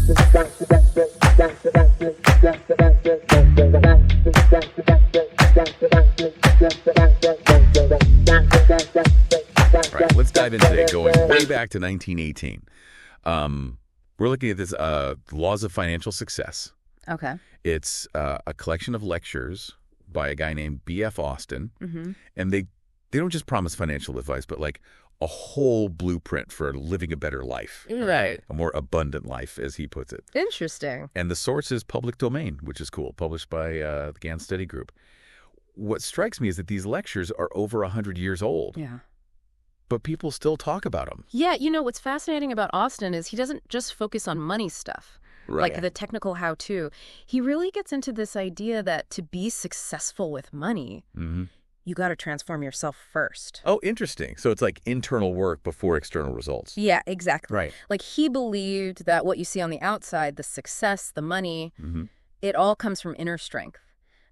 Right, let's dive in today, going way back to 1918. We're looking at this Laws of Financial Success. Okay. It's a collection of lectures by a guy named B.F. Austin, and they don't just promise financial advice, but like a whole blueprint for living a better life. Right. A more abundant life, as he puts it. Interesting. And the source is public domain, which is cool, published by the Gann Study Group. What strikes me is that these lectures are over 100 years old. Yeah. But people still talk about them. Yeah, what's fascinating about Austin is he doesn't just focus on money stuff, Right. like the technical how-to. He really gets into this idea that to be successful with money, you got to transform yourself first. Oh, interesting. So it's like internal work before external results. Yeah, exactly. Right. Like he believed that what you see on the outside, the success, the money, it all comes from inner strength.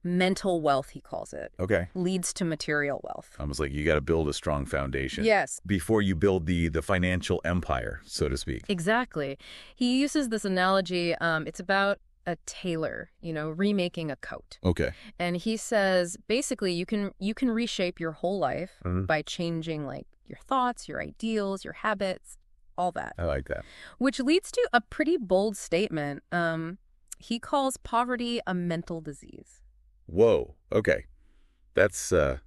Mental wealth, he calls it. Okay. Leads to material wealth. Almost like you got to build a strong foundation. Yes. Before you build the financial empire, so to speak. Exactly. He uses this analogy. It's about a tailor, remaking a coat. Okay. And he says, basically, you can reshape your whole life by changing like your thoughts, your ideals, your habits, all that. I like that. Which leads to a pretty bold statement. He calls poverty a mental disease. Whoa. Okay. That's, that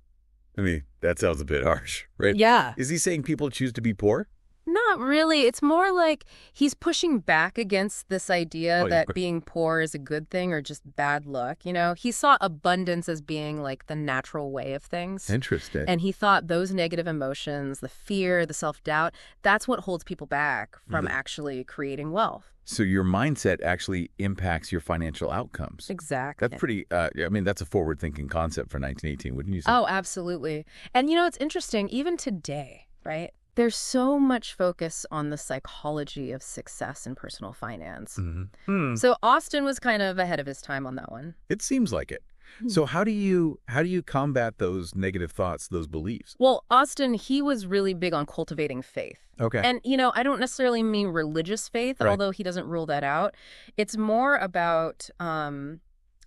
sounds a bit harsh, right? Yeah. Is he saying people choose to be poor? Not really. It's more like he's pushing back against this idea that being poor is a good thing or just bad luck. He saw abundance as being like the natural way of things. Interesting. And he thought those negative emotions, the fear, the self-doubt, that's what holds people back from actually creating wealth. So your mindset actually impacts your financial outcomes. Exactly. That's pretty, that's a forward-thinking concept for 1918, wouldn't you say? Oh, absolutely. And it's interesting, even today, right? There's so much focus on the psychology of success in personal finance. So Austin was kind of ahead of his time on that one. It seems like it. So how do you combat those negative thoughts, those beliefs? Well, Austin, he was really big on cultivating faith. Okay. And, I don't necessarily mean religious faith, Right. although he doesn't rule that out. It's more about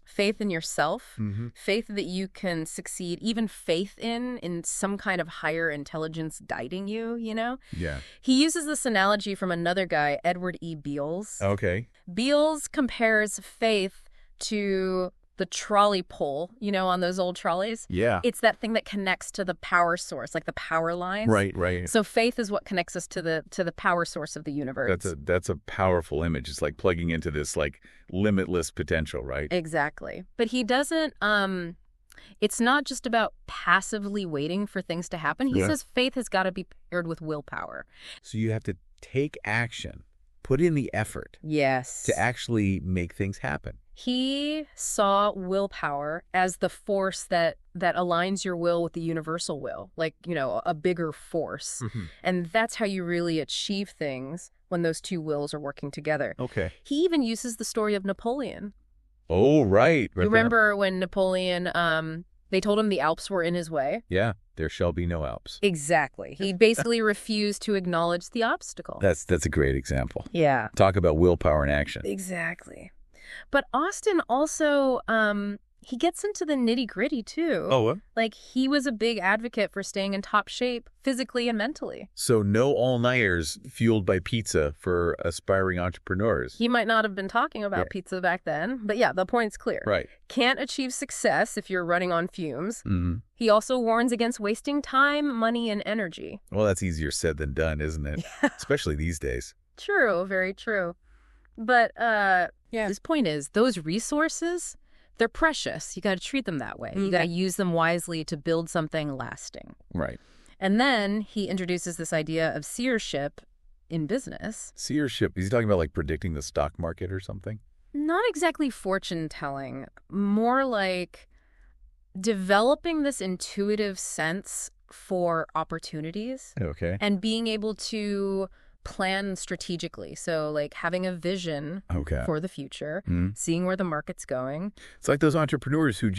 faith in yourself, faith that you can succeed, even faith in some kind of higher intelligence guiding you, Yeah. He uses this analogy from another guy, Edward E. Beals. Okay. Beals compares faith to the trolley pole, on those old trolleys. Yeah. It's that thing that connects to the power source, like the power lines. Right. So faith is what connects us to the power source of the universe. That's a powerful image. It's like plugging into this like limitless potential, right? Exactly. But he doesn't it's not just about passively waiting for things to happen. He says faith has got to be paired with willpower. So you have to take action, put in the effort Yes. to actually make things happen. He saw willpower as the force that aligns your will with the universal will, like, a bigger force. And that's how you really achieve things when those two wills are working together. Okay. He even uses the story of Napoleon. Oh, right. You remember when Napoleon, they told him the Alps were in his way? Yeah. There shall be no Alps. Exactly. He basically refused to acknowledge the obstacle. That's a great example. Yeah. Talk about willpower in action. Exactly. But Austin also, he gets into the nitty-gritty, too. Oh, what? Like, he was a big advocate for staying in top shape physically and mentally. So no all-nighters fueled by pizza for aspiring entrepreneurs. He might not have been talking about pizza back then, but yeah, the point's clear. Right. Can't achieve success if you're running on fumes. He also warns against wasting time, money, and energy. Well, that's easier said than done, isn't it? Yeah. Especially these days. True, very true. But his point is, those resources, they're precious. You got to treat them that way. You got to use them wisely to build something lasting. Right. And then he introduces this idea of seership in business. Seership, is he talking about like predicting the stock market or something? Not exactly fortune telling, more like developing this intuitive sense for opportunities. Okay. And being able to plan strategically. So like having a vision for the future, seeing where the market's going. It's like those entrepreneurs who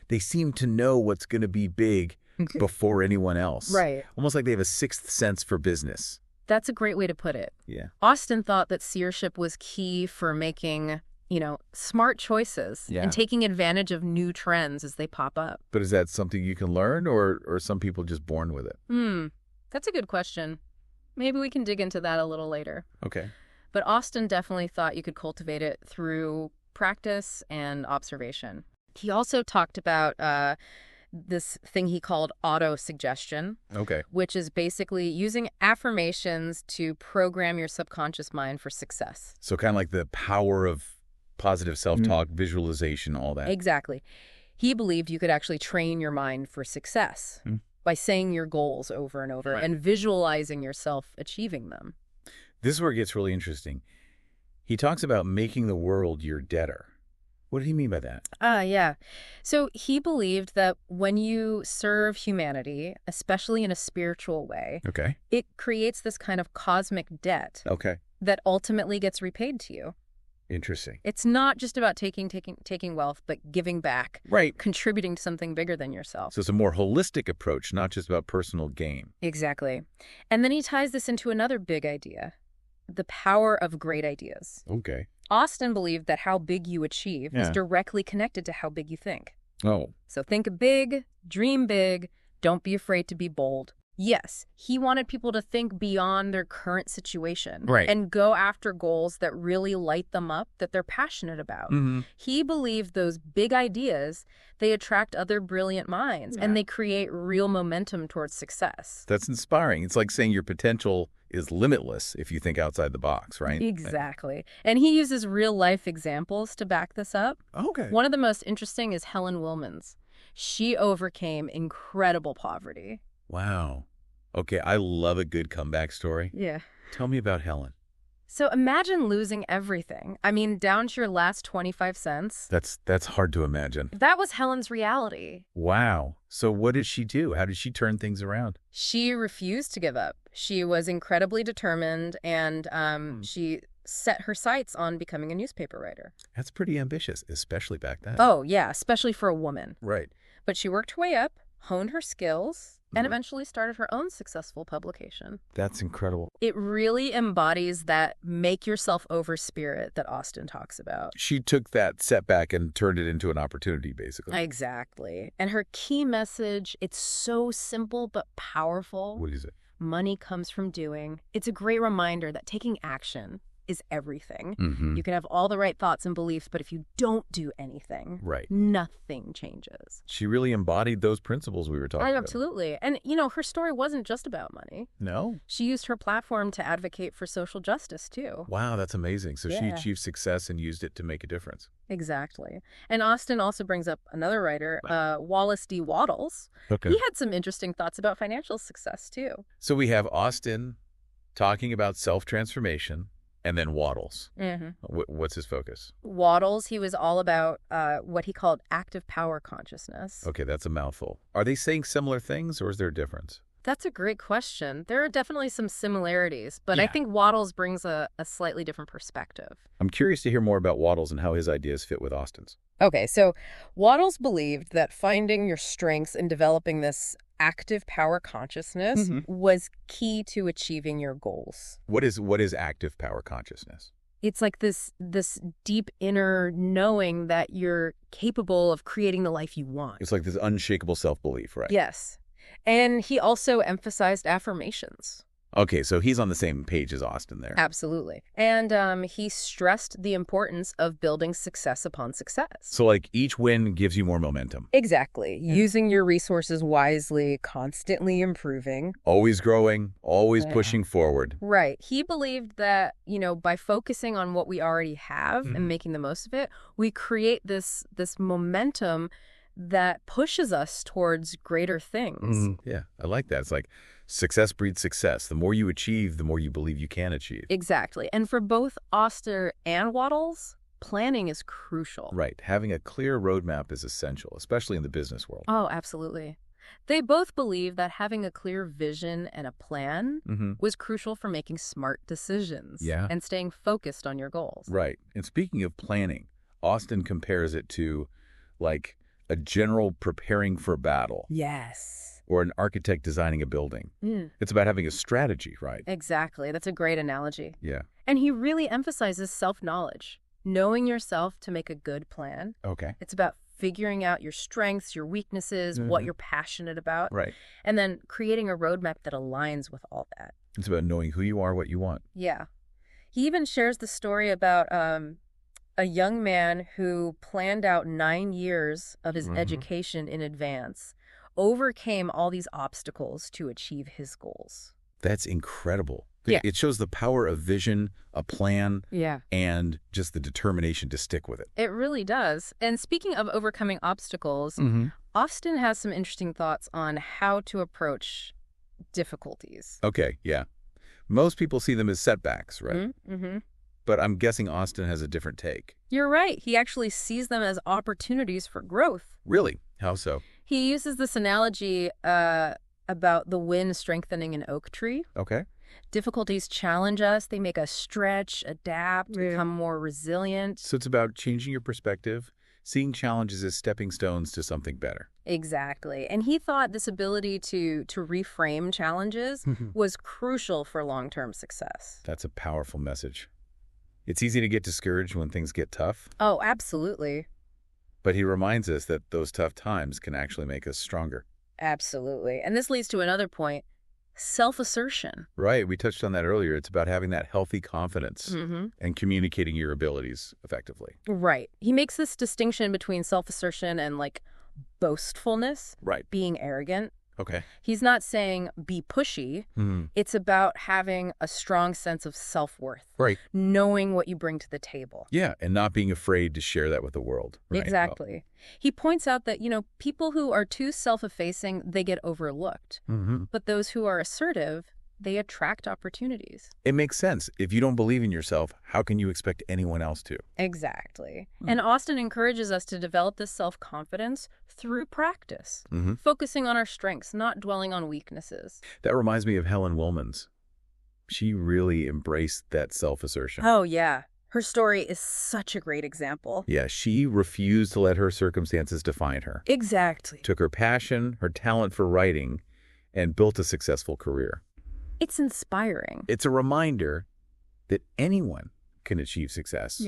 they seem to know what's going to be big before anyone else. Right. Almost like they have a sixth sense for business. That's a great way to put it. Yeah. Austin thought that seership was key for making, smart choices and taking advantage of new trends as they pop up. But is that something you can learn, or are some people just born with it? That's a good question. Maybe we can dig into that a little later. Okay. But Austin definitely thought you could cultivate it through practice and observation. He also talked about this thing he called auto-suggestion. Okay. Which is basically using affirmations to program your subconscious mind for success. So kind of like the power of positive self-talk, visualization, all that. Exactly. He believed you could actually train your mind for success by saying your goals over and over and visualizing yourself achieving them. This is where it gets really interesting. He talks about making the world your debtor. What did he mean by that? Yeah. So he believed that when you serve humanity, especially in a spiritual way, it creates this kind of cosmic debt that ultimately gets repaid to you. Interesting. It's not just about taking wealth, but giving back. Right. Contributing to something bigger than yourself. So it's a more holistic approach, not just about personal gain. Exactly. And then he ties this into another big idea, the power of great ideas. Okay. Austin believed that how big you achieve is directly connected to how big you think. Oh. So think big, dream big, don't be afraid to be bold. Yes, he wanted people to think beyond their current situation and go after goals that really light them up, that they're passionate about. He believed those big ideas, they attract other brilliant minds and they create real momentum towards success. That's inspiring. It's like saying your potential is limitless if you think outside the box, right? Exactly. And he uses real life examples to back this up. Okay. One of the most interesting is Helen Willmans. She overcame incredible poverty. Wow. Okay, I love a good comeback story. Yeah. Tell me about Helen. So imagine losing everything. I mean, down to your last 25 cents. That's hard to imagine. That was Helen's reality. Wow. So what did she do? How did she turn things around? She refused to give up. She was incredibly determined, and she set her sights on becoming a newspaper writer. That's pretty ambitious, especially back then. Oh, yeah, especially for a woman. Right. But she worked her way up, honed her skills, and eventually started her own successful publication. That's incredible. It really embodies that make yourself over spirit that Austin talks about. She took that setback and turned it into an opportunity, basically. Exactly. And her key message, it's so simple but powerful. What is it? Money comes from doing. It's a great reminder that taking action is everything. You can have all the right thoughts and beliefs, but if you don't do anything, nothing changes. She really embodied those principles we were talking about. Absolutely. And, her story wasn't just about money. No? She used her platform to advocate for social justice, too. Wow, that's amazing. So she achieved success and used it to make a difference. Exactly. And Austin also brings up another writer, Wallace D. Wattles. Okay. He had some interesting thoughts about financial success, too. So we have Austin talking about self-transformation. And then Wattles. What's his focus? Wattles, he was all about what he called active power consciousness. Okay, that's a mouthful. Are they saying similar things, or is there a difference? That's a great question. There are definitely some similarities, but I think Wattles brings a slightly different perspective. I'm curious to hear more about Wattles and how his ideas fit with Austin's. Okay, so Wattles believed that finding your strengths and developing this active power consciousness was key to achieving your goals. What is active power consciousness? It's like this deep inner knowing that you're capable of creating the life you want. It's like this unshakable self-belief, right? Yes. And he also emphasized affirmations. Okay, so he's on the same page as Austin there. Absolutely. And he stressed the importance of building success upon success. So like each win gives you more momentum. Exactly. Using your resources wisely, constantly improving. Always growing, always pushing forward. Right. He believed that, by focusing on what we already have and making the most of it, we create this momentum that pushes us towards greater things. Yeah, I like that. It's like success breeds success. The more you achieve, the more you believe you can achieve. Exactly. And for both Oster and Wattles, planning is crucial. Right. Having a clear roadmap is essential, especially in the business world. Oh, absolutely. They both believe that having a clear vision and a plan was crucial for making smart decisions and staying focused on your goals. Right. And speaking of planning, Austin compares it to like a general preparing for battle. Yes. Or an architect designing a building. It's about having a strategy, right? Exactly. That's a great analogy. Yeah. And he really emphasizes self-knowledge, knowing yourself to make a good plan. Okay. It's about figuring out your strengths, your weaknesses, what you're passionate about. Right. And then creating a roadmap that aligns with all that. It's about knowing who you are, what you want. Yeah. He even shares the story about a young man who planned out 9 years of his education in advance, overcame all these obstacles to achieve his goals. That's incredible. Yeah. It shows the power of vision, a plan, Yeah. and just the determination to stick with it. It really does. And speaking of overcoming obstacles, Austin has some interesting thoughts on how to approach difficulties. Okay, yeah. Most people see them as setbacks, right? Mm-hmm. But I'm guessing Austin has a different take. You're right. He actually sees them as opportunities for growth. Really? How so? He uses this analogy about the wind strengthening an oak tree. Okay. Difficulties challenge us. They make us stretch, adapt, become more resilient. So it's about changing your perspective, seeing challenges as stepping stones to something better. Exactly. And he thought this ability to reframe challenges was crucial for long-term success. That's a powerful message. It's easy to get discouraged when things get tough, Oh, absolutely. but he reminds us that those tough times can actually make us stronger. Absolutely. And this leads to another point, self-assertion. Right, we touched on that earlier. It's about having that healthy confidence and communicating your abilities effectively. Right. He makes this distinction between self-assertion and like boastfulness, Right. being arrogant. Okay. He's not saying be pushy. It's about having a strong sense of self-worth, Right. knowing what you bring to the table. Yeah, and not being afraid to share that with the world. Right? Exactly. He points out that, people who are too self-effacing, they get overlooked. But those who are assertive, they attract opportunities. It makes sense. If you don't believe in yourself, how can you expect anyone else to? Exactly. And Austin encourages us to develop this self-confidence through practice, focusing on our strengths, not dwelling on weaknesses. That reminds me of Helen Woolman's. She really embraced that self-assertion. Oh, yeah. Her story is such a great example. Yeah, she refused to let her circumstances define her. Exactly. Took her passion, her talent for writing, and built a successful career. It's inspiring. It's a reminder that anyone can achieve success,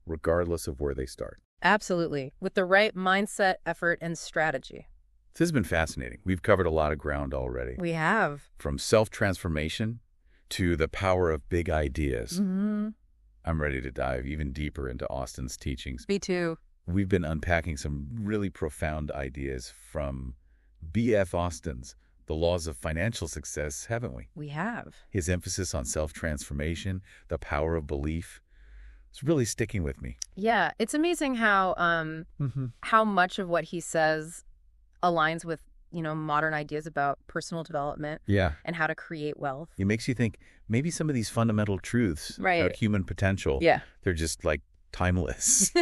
regardless of where they start. Absolutely. With the right mindset, effort, and strategy. This has been fascinating. We've covered a lot of ground already. We have. From self-transformation to the power of big ideas. I'm ready to dive even deeper into Austin's teachings. Me too. We've been unpacking some really profound ideas from B.F. Austin's The Laws of Financial Success, haven't we? We have. His emphasis on self-transformation, the power of belief, it's really sticking with me. Yeah, it's amazing how much of what he says aligns with, modern ideas about personal development and how to create wealth. It makes you think maybe some of these fundamental truths about human potential, they're just like timeless.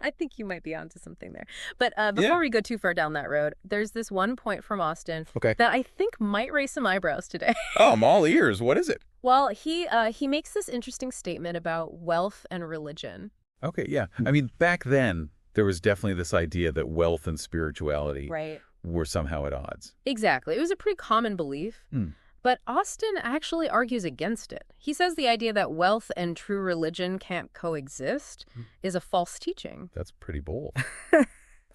I think you might be onto something there. But before we go too far down that road, there's this one point from Austin that I think might raise some eyebrows today. Oh, I'm all ears. What is it? Well, he makes this interesting statement about wealth and religion. Okay, yeah. I mean, back then, there was definitely this idea that wealth and spirituality were somehow at odds. Exactly. It was a pretty common belief. But Austin actually argues against it. He says the idea that wealth and true religion can't coexist is a false teaching. That's pretty bold.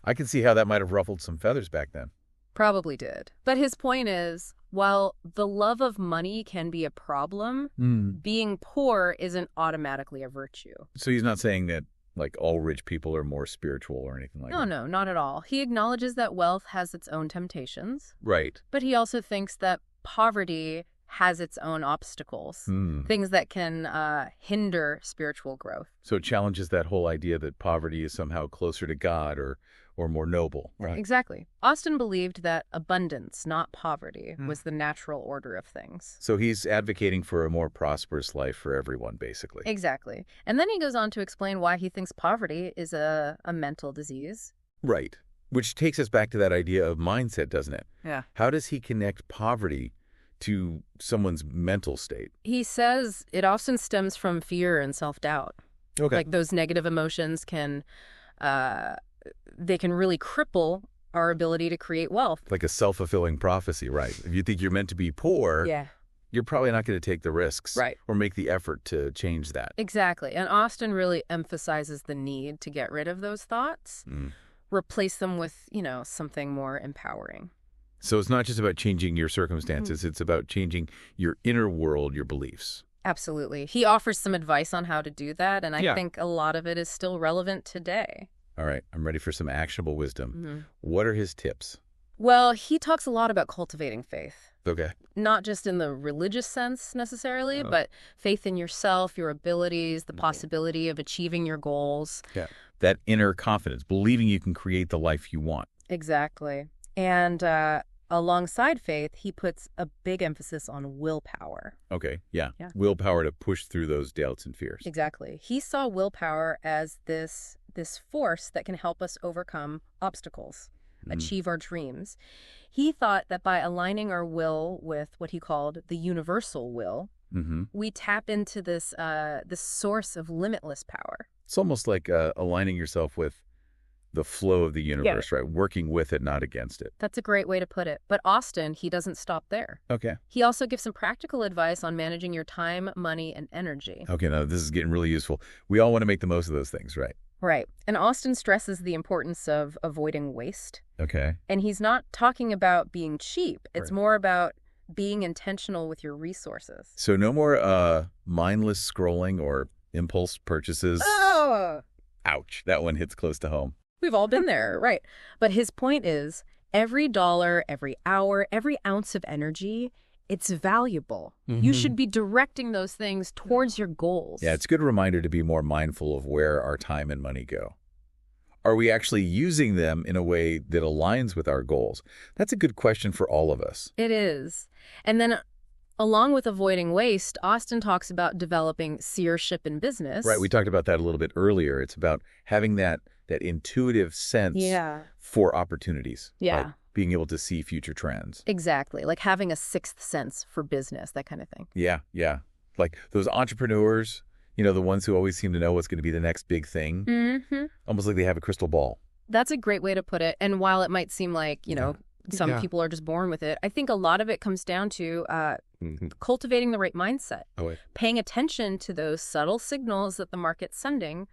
I can see how that might have ruffled some feathers back then. Probably did. But his point is, while the love of money can be a problem, being poor isn't automatically a virtue. So he's not saying that like all rich people are more spiritual or anything like that? No, not at all. He acknowledges that wealth has its own temptations. Right. But he also thinks that poverty has its own obstacles, things that can hinder spiritual growth. So it challenges that whole idea that poverty is somehow closer to God or more noble. Right. Exactly. Austin believed that abundance, not poverty, was the natural order of things. So he's advocating for a more prosperous life for everyone, basically. Exactly. And then he goes on to explain why he thinks poverty is a mental disease. Right. Which takes us back to that idea of mindset, doesn't it? Yeah. How does he connect poverty to someone's mental state? He says it often stems from fear and self-doubt. Okay. Like those negative emotions can they can really cripple our ability to create wealth. Like a self-fulfilling prophecy, right? If you think you're meant to be poor, you're probably not going to take the risks or make the effort to change that. Exactly. And Austin really emphasizes the need to get rid of those thoughts, replace them with, something more empowering. So it's not just about changing your circumstances. It's about changing your inner world, your beliefs. Absolutely. He offers some advice on how to do that, and I think a lot of it is still relevant today. All right. I'm ready for some actionable wisdom. What are his tips? Well, he talks a lot about cultivating faith. Okay. Not just in the religious sense necessarily, but faith in yourself, your abilities, the possibility of achieving your goals. Yeah. That inner confidence, believing you can create the life you want. Exactly. And alongside faith, he puts a big emphasis on willpower. Okay. Yeah. Willpower to push through those doubts and fears. Exactly. He saw willpower as this force that can help us overcome obstacles, achieve our dreams. He thought that by aligning our will with what he called the universal will, we tap into this source of limitless power. It's almost like aligning yourself with the flow of the universe, right? Working with it, not against it. That's a great way to put it. But Austin, he doesn't stop there. Okay. He also gives some practical advice on managing your time, money, and energy. Okay, now this is getting really useful. We all want to make the most of those things, right? Right. And Austin stresses the importance of avoiding waste. Okay. And he's not talking about being cheap. It's more about being intentional with your resources. So no more mindless scrolling or impulse purchases. Oh! Ouch. That one hits close to home. We've all been there, right? But his point is, every dollar, every hour, every ounce of energy, it's valuable. You should be directing those things towards your goals. Yeah, it's a good reminder to be more mindful of where our time and money go. Are we actually using them in a way that aligns with our goals? That's a good question for all of us. It is. And then along with avoiding waste, Austin talks about developing seership in business. Right, we talked about that a little bit earlier. It's about having that intuitive sense for opportunities. Yeah. Like being able to see future trends. Exactly. Like having a sixth sense for business, that kind of thing. Yeah. Like those entrepreneurs, the ones who always seem to know what's going to be the next big thing. Almost like they have a crystal ball. That's a great way to put it. And while it might seem like, some people are just born with it, I think a lot of it comes down to cultivating the right mindset. Paying attention to those subtle signals that the market's sending.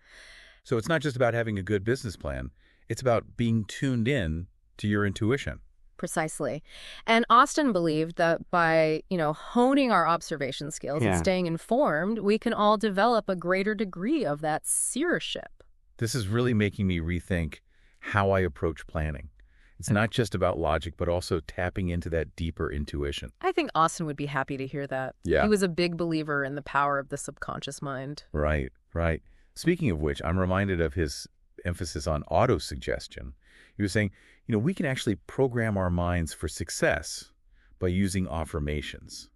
So it's not just about having a good business plan. It's about being tuned in to your intuition. Precisely. And Austin believed that by, honing our observation skills and staying informed, we can all develop a greater degree of that seership. This is really making me rethink how I approach planning. It's not just about logic, but also tapping into that deeper intuition. I think Austin would be happy to hear that. Yeah. He was a big believer in the power of the subconscious mind. Right. Speaking of which, I'm reminded of his emphasis on auto-suggestion. He was saying, we can actually program our minds for success by using affirmations.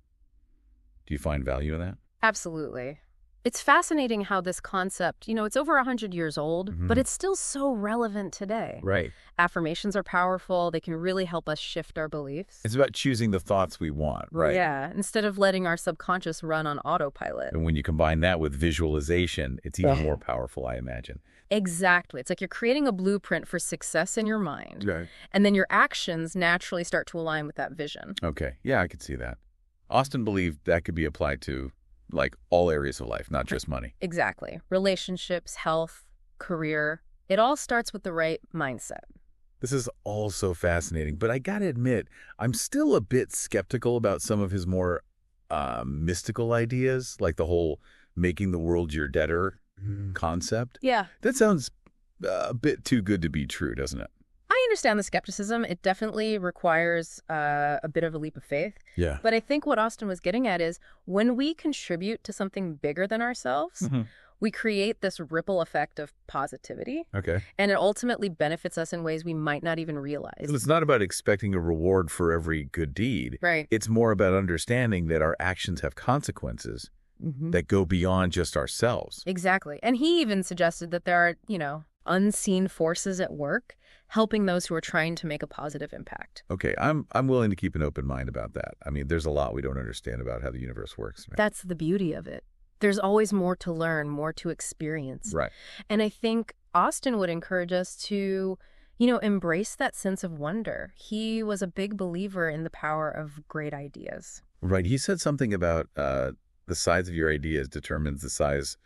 Do you find value in that? Absolutely. It's fascinating how this concept, it's over 100 years old, but it's still so relevant today. Right. Affirmations are powerful. They can really help us shift our beliefs. It's about choosing the thoughts we want, right? Yeah, instead of letting our subconscious run on autopilot. And when you combine that with visualization, it's even more powerful, I imagine. Exactly. It's like you're creating a blueprint for success in your mind. Right. And then your actions naturally start to align with that vision. Okay. Yeah, I could see that. Austin believed that could be applied to all areas of life, not just money. Exactly. Relationships, health, career. It all starts with the right mindset. This is all so fascinating, but I gotta admit, I'm still a bit skeptical about some of his more mystical ideas, like the whole making the world your debtor concept. Yeah. That sounds a bit too good to be true, doesn't it? I understand the skepticism. It definitely requires a bit of a leap of faith. Yeah. But I think what Austin was getting at is when we contribute to something bigger than ourselves, we create this ripple effect of positivity. Okay. And it ultimately benefits us in ways we might not even realize. It's not about expecting a reward for every good deed. Right. It's more about understanding that our actions have consequences that go beyond just ourselves. Exactly. And he even suggested that there are, unseen forces at work helping those who are trying to make a positive impact. Okay, I'm willing to keep an open mind about that. I mean, there's a lot we don't understand about how the universe works. Right? That's the beauty of it. There's always more to learn, more to experience. Right. And I think Austin would encourage us to, embrace that sense of wonder. He was a big believer in the power of great ideas. Right. He said something about the size of your ideas determines the size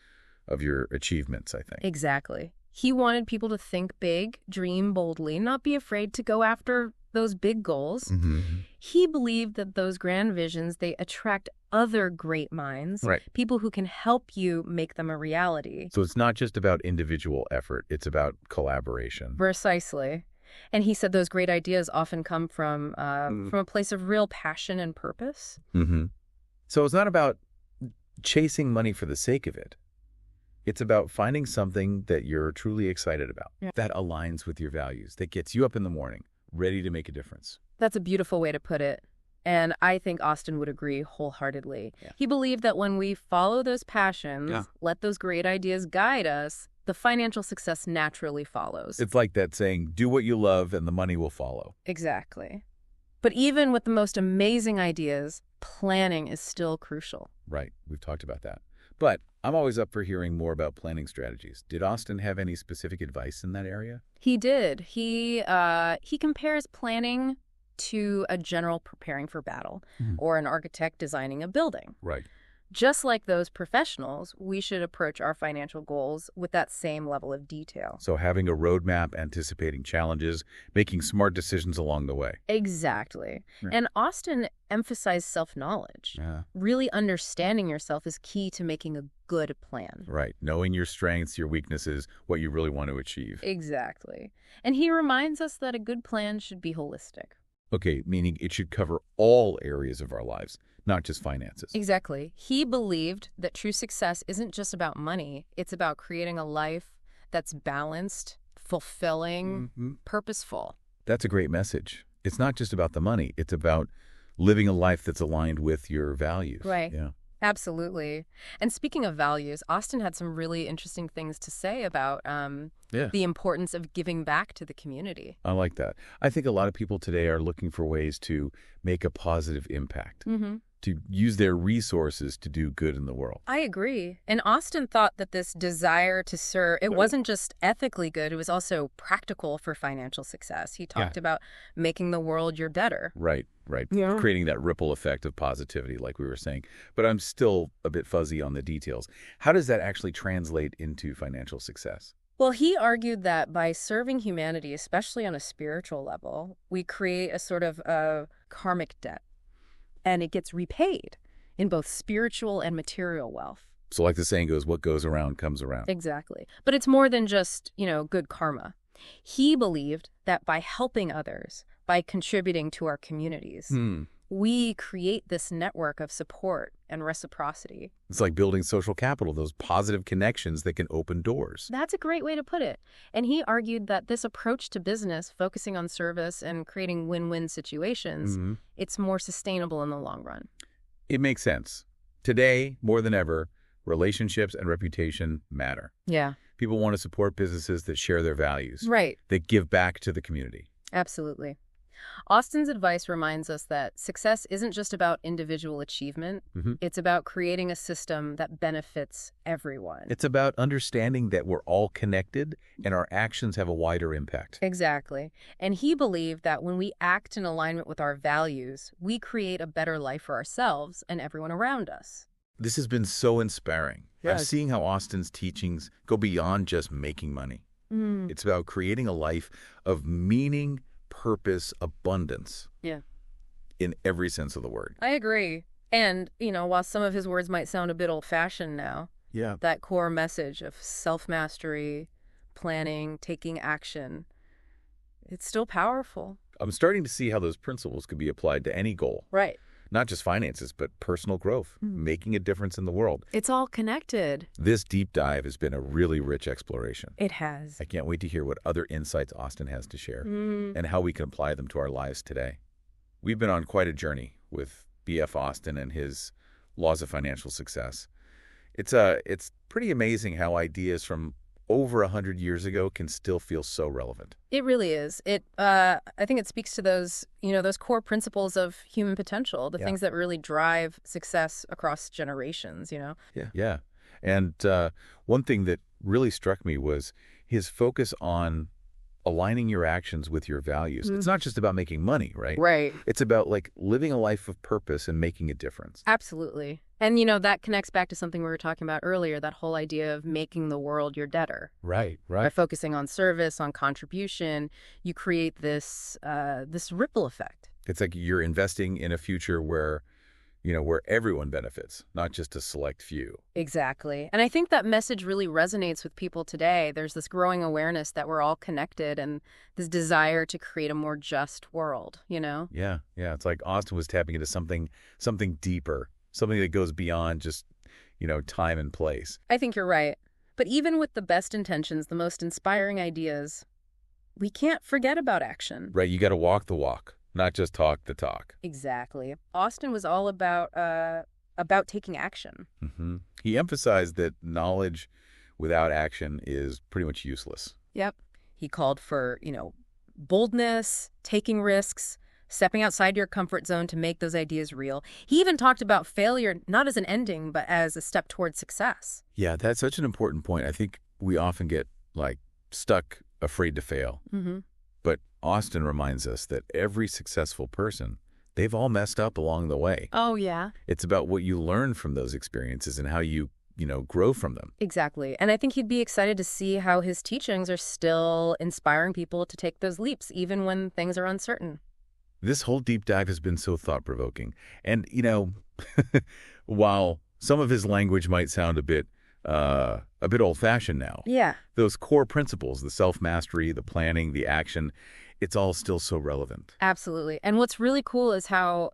of your achievements, I think. Exactly. He wanted people to think big, dream boldly, not be afraid to go after those big goals. Mm-hmm. He believed that those grand visions, they attract other great minds, Right. people who can help you make them a reality. So it's not just about individual effort. It's about collaboration. Precisely. And he said those great ideas often come from a place of real passion and purpose. Mm-hmm. So it's not about chasing money for the sake of it. It's about finding something that you're truly excited about, that aligns with your values, that gets you up in the morning, ready to make a difference. That's a beautiful way to put it. And I think Austin would agree wholeheartedly. Yeah. He believed that when we follow those passions, let those great ideas guide us, the financial success naturally follows. It's like that saying, do what you love and the money will follow. Exactly. But even with the most amazing ideas, planning is still crucial. Right. We've talked about that. But I'm always up for hearing more about planning strategies. Did Austin have any specific advice in that area? He did. He compares planning to a general preparing for battle or an architect designing a building. Right. Just like those professionals, we should approach our financial goals with that same level of detail. So having a roadmap, anticipating challenges, making smart decisions along the way. Exactly. Yeah. And Austin emphasized self-knowledge. Yeah. Really understanding yourself is key to making a good plan. Right. Knowing your strengths, your weaknesses, what you really want to achieve. Exactly. And he reminds us that a good plan should be holistic. Okay, meaning it should cover all areas of our lives, not just finances. Exactly. He believed that true success isn't just about money. It's about creating a life that's balanced, fulfilling, purposeful. That's a great message. It's not just about the money. It's about living a life that's aligned with your values. Right. Yeah. Absolutely. And speaking of values, Austin had some really interesting things to say about the importance of giving back to the community. I like that. I think a lot of people today are looking for ways to make a positive impact, to use their resources to do good in the world. I agree. And Austin thought that this desire to serve, it wasn't just ethically good, it was also practical for financial success. He talked about making the world your debtor. Right. Yeah. Creating that ripple effect of positivity, like we were saying. But I'm still a bit fuzzy on the details. How does that actually translate into financial success? Well, he argued that by serving humanity, especially on a spiritual level, we create a sort of karmic debt. And it gets repaid in both spiritual and material wealth. So like the saying goes, what goes around comes around. Exactly. But it's more than just, good karma. He believed that by helping others, by contributing to our communities, we create this network of support and reciprocity. It's like building social capital, those positive connections that can open doors. That's a great way to put it. And he argued that this approach to business, focusing on service and creating win-win situations, it's more sustainable in the long run. It makes sense. Today, more than ever, relationships and reputation matter. Yeah. People want to support businesses that share their values. Right. That give back to the community. Absolutely. Austin's advice reminds us that success isn't just about individual achievement. It's about creating a system that benefits everyone. It's about understanding that we're all connected and our actions have a wider impact. Exactly. And he believed that when we act in alignment with our values, we create a better life for ourselves and everyone around us. This has been so inspiring. Yes. I'm seeing how Austin's teachings go beyond just making money. It's about creating a life of meaning, purpose, abundance. Yeah. In every sense of the word. I agree. And, while some of his words might sound a bit old-fashioned now, that core message of self-mastery, planning, taking action, it's still powerful. I'm starting to see how those principles could be applied to any goal. Right. Not just finances, but personal growth, making a difference in the world. It's all connected. This deep dive has been a really rich exploration. It has. I can't wait to hear what other insights Austin has to share and how we can apply them to our lives today. We've been on quite a journey with B.F. Austin and his laws of financial success. It's pretty amazing how ideas from over 100 years ago can still feel so relevant. It really is. I think it speaks to those core principles of human potential, the things that really drive success across generations, Yeah. And one thing that really struck me was His focus on aligning your actions with your values. It's not just about making money, right? Right. It's about like living a life of purpose and making a difference. Absolutely. And, that connects back to something we were talking about earlier, that whole idea of making the world your debtor. Right, By right. focusing on service, on contribution, you create this ripple effect. It's like you're investing in a future where, where everyone benefits, not just a select few. Exactly. And I think that message really resonates with people today. There's this growing awareness that we're all connected and this desire to create a more just world, Yeah, yeah. It's like Austin was tapping into something deeper, something that goes beyond just, time and place. I think you're right. But even with the best intentions, the most inspiring ideas, we can't forget about action. Right, you got to walk the walk, not just talk the talk. Exactly. Austin was all about taking action. He emphasized that knowledge without action is pretty much useless. Yep. He called for, boldness, taking risks, stepping outside your comfort zone to make those ideas real. He even talked about failure not as an ending, but as a step towards success. Yeah, that's such an important point. I think we often get, stuck afraid to fail. But Austin reminds us that every successful person, they've all messed up along the way. Oh, yeah. It's about what you learn from those experiences and how you, grow from them. Exactly. And I think he'd be excited to see how his teachings are still inspiring people to take those leaps, even when things are uncertain. This whole deep dive has been so thought-provoking. And, while some of his language might sound a bit old-fashioned now, Yeah. those core principles, the self-mastery, the planning, the action, it's all still so relevant. Absolutely. And what's really cool is how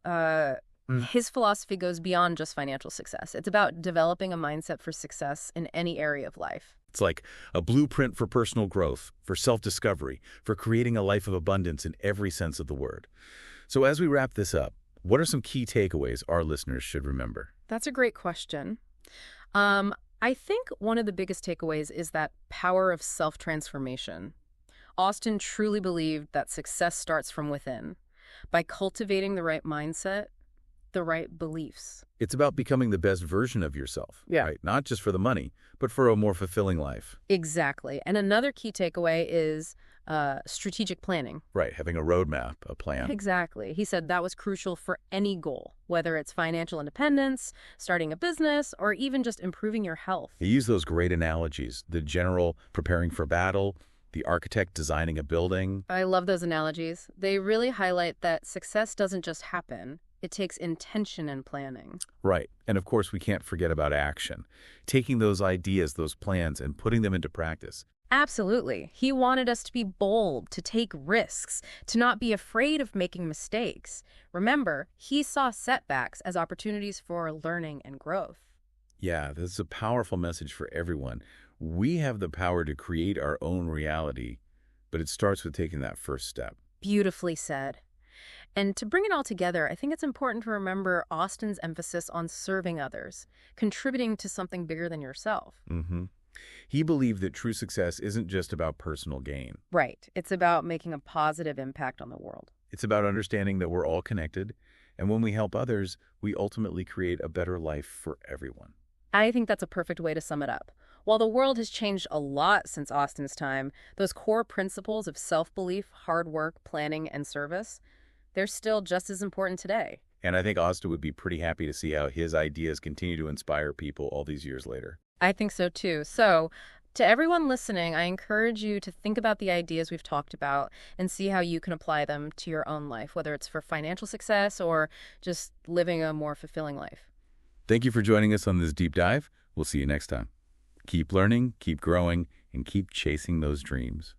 his philosophy goes beyond just financial success. It's about developing a mindset for success in any area of life. It's like a blueprint for personal growth, for self-discovery, for creating a life of abundance in every sense of the word. So as we wrap this up, what are some key takeaways our listeners should remember? That's a great question. I think one of the biggest takeaways is that power of self-transformation. Austin truly believed that success starts from within, by cultivating the right mindset, the right beliefs. It's about becoming the best version of yourself, right? Not just for the money, but for a more fulfilling life. Exactly. And another key takeaway is strategic planning. Right, having a roadmap, a plan. Exactly. He said that was crucial for any goal, whether it's financial independence, starting a business, or even just improving your health. He used those great analogies, the general preparing for battle, the architect designing a building. I love those analogies. They really highlight that success doesn't just happen. It takes intention and planning. Right. And of course, we can't forget about action. Taking those ideas, those plans, and putting them into practice. Absolutely. He wanted us to be bold, to take risks, to not be afraid of making mistakes. Remember, he saw setbacks as opportunities for learning and growth. Yeah, this is a powerful message for everyone. We have the power to create our own reality, but it starts with taking that first step. Beautifully said. And to bring it all together, I think it's important to remember Austin's emphasis on serving others, contributing to something bigger than yourself. He believed that true success isn't just about personal gain. Right. It's about making a positive impact on the world. It's about understanding that we're all connected, and when we help others, we ultimately create a better life for everyone. I think that's a perfect way to sum it up. While the world has changed a lot since Austin's time, those core principles of self-belief, hard work, planning, and service, they're still just as important today. And I think Austin would be pretty happy to see how his ideas continue to inspire people all these years later. I think so too. So, to everyone listening, I encourage you to think about the ideas we've talked about and see how you can apply them to your own life, whether it's for financial success or just living a more fulfilling life. Thank you for joining us on this deep dive. We'll see you next time. Keep learning, keep growing, and keep chasing those dreams.